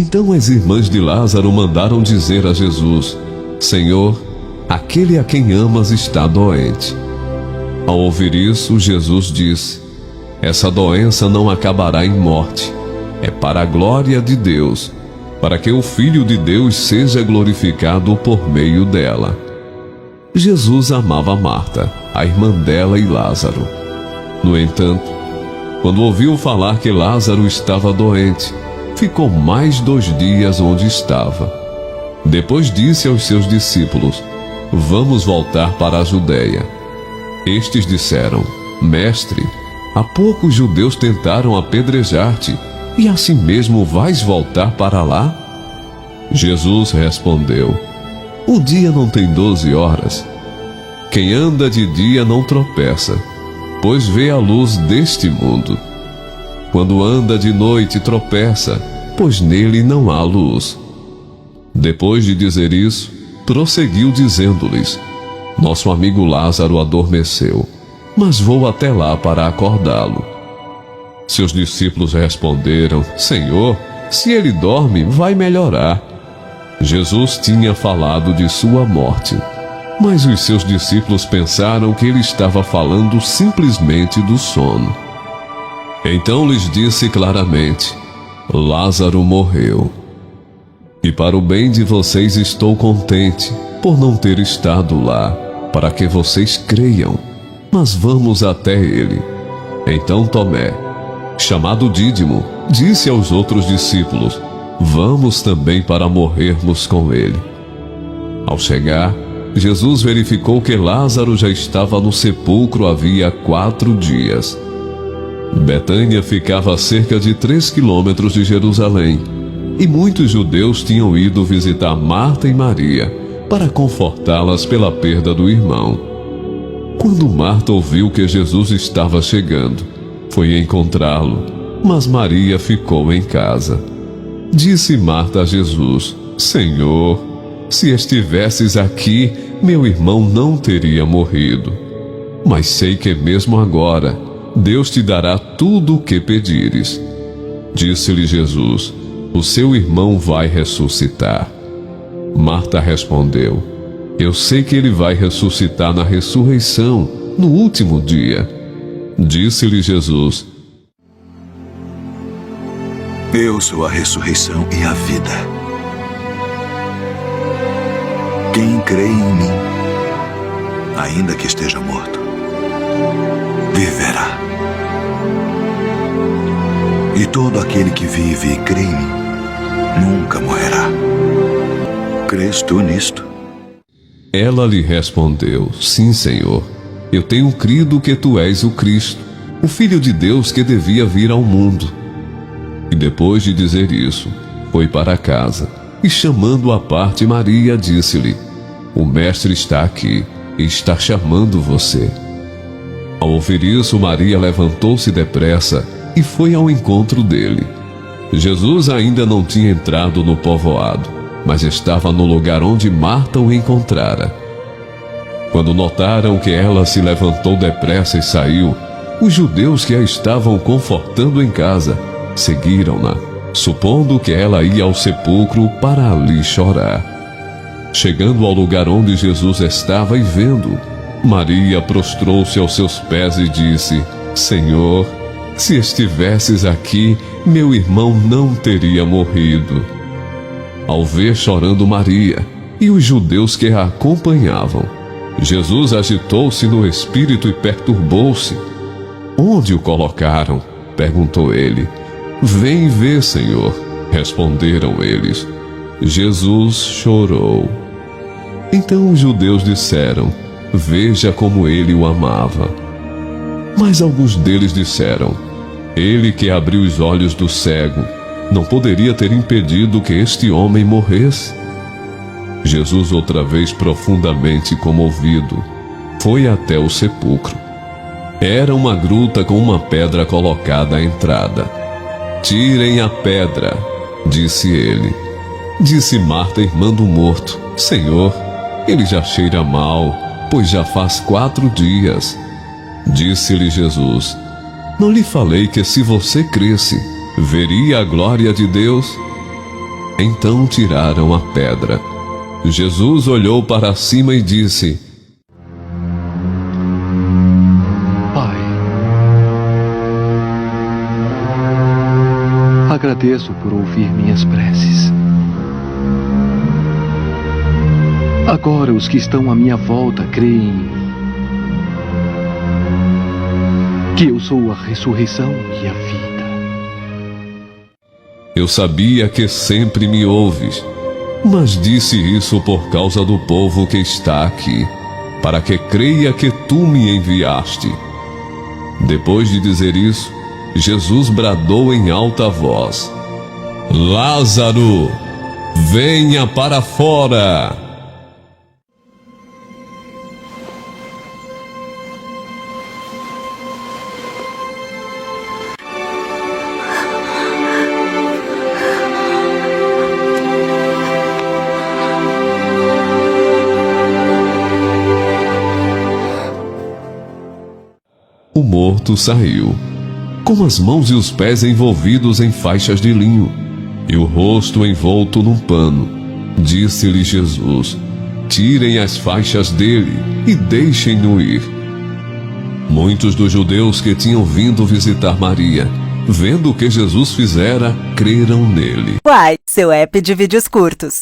Então as irmãs de Lázaro mandaram dizer a Jesus: Senhor, aquele a quem amas está doente. Ao ouvir isso, Jesus disse: essa doença não acabará em morte. É para a glória de Deus, para que o Filho de Deus seja glorificado por meio dela. Jesus amava Marta, a irmã dela, e Lázaro. No entanto, quando ouviu falar que Lázaro estava doente, ficou mais 2 dias onde estava. Depois disse aos seus discípulos: vamos voltar para a Judeia. Estes disseram: Mestre, há pouco os judeus tentaram apedrejar-te, e assim mesmo vais voltar para lá? Jesus respondeu: o dia não tem 12 horas. Quem anda de dia não tropeça, pois vê a luz deste mundo. Quando anda de noite tropeça, pois nele não há luz. Depois de dizer isso, prosseguiu dizendo-lhes: nosso amigo Lázaro adormeceu, mas vou até lá para acordá-lo. Seus discípulos responderam: Senhor, se ele dorme, vai melhorar. Jesus tinha falado de sua morte, mas os seus discípulos pensaram que ele estava falando simplesmente do sono. Então lhes disse claramente: Lázaro morreu. E para o bem de vocês estou contente por não ter estado lá, para que vocês creiam. Mas vamos até ele. Então Tomé, chamado Dídimo, disse aos outros discípulos: vamos também para morrermos com ele. Ao chegar, Jesus verificou que Lázaro já estava no sepulcro havia 4 dias. Betânia ficava a cerca de 3 quilômetros de Jerusalém, e muitos judeus tinham ido visitar Marta e Maria para confortá-las pela perda do irmão. Quando Marta ouviu que Jesus estava chegando, foi encontrá-lo, mas Maria ficou em casa. Disse Marta a Jesus: Senhor, se estivesses aqui, meu irmão não teria morrido. Mas sei que mesmo agora, Deus te dará tudo o que pedires. Disse-lhe Jesus: o seu irmão vai ressuscitar. Marta respondeu: eu sei que ele vai ressuscitar na ressurreição, no último dia. Disse-lhe Jesus: eu sou a ressurreição e a vida. Quem crê em mim, ainda que esteja morto, viverá. E todo aquele que vive e crê em mim, nunca morrerá. Crês tu nisto? Ela lhe respondeu: sim, Senhor. Eu tenho crido que tu és o Cristo, o Filho de Deus que devia vir ao mundo. E depois de dizer isso, foi para casa, e chamando à parte Maria, disse-lhe: o mestre está aqui, e está chamando você. Ao ouvir isso, Maria levantou-se depressa e foi ao encontro dele. Jesus ainda não tinha entrado no povoado, mas estava no lugar onde Marta o encontrara. Quando notaram que ela se levantou depressa e saiu, os judeus que a estavam confortando em casa seguiram-na, supondo que ela ia ao sepulcro para ali chorar. Chegando ao lugar onde Jesus estava e vendo, Maria prostrou-se aos seus pés e disse: Senhor, se estivesses aqui, meu irmão não teria morrido. Ao ver chorando Maria e os judeus que a acompanhavam, Jesus agitou-se no espírito e perturbou-se. Onde o colocaram? Perguntou ele. Vem ver, Senhor, responderam eles. Jesus chorou. Então os judeus disseram: veja como ele o amava. Mas alguns deles disseram: ele que abriu os olhos do cego, não poderia ter impedido que este homem morresse? Jesus, outra vez profundamente comovido, foi até o sepulcro. Era uma gruta com uma pedra colocada à entrada. Tirem a pedra, disse ele. Disse Marta, irmã do morto: Senhor, ele já cheira mal, pois já faz 4 dias. Disse-lhe Jesus: não lhe falei que se você cresce, veria a glória de Deus? Então tiraram a pedra. Jesus olhou para cima e disse: Pai, agradeço por ouvir minhas preces. Agora os que estão à minha volta creem em mim, que eu sou a ressurreição e a vida. Eu sabia que sempre me ouves, mas disse isso por causa do povo que está aqui, para que creia que tu me enviaste. Depois de dizer isso, Jesus bradou em alta voz: Lázaro, venha para fora! O morto saiu, com as mãos e os pés envolvidos em faixas de linho, e o rosto envolto num pano. Disse-lhe Jesus: tirem as faixas dele e deixem-no ir. Muitos dos judeus que tinham vindo visitar Maria, vendo o que Jesus fizera, creram nele. Uai, seu app de vídeos curtos.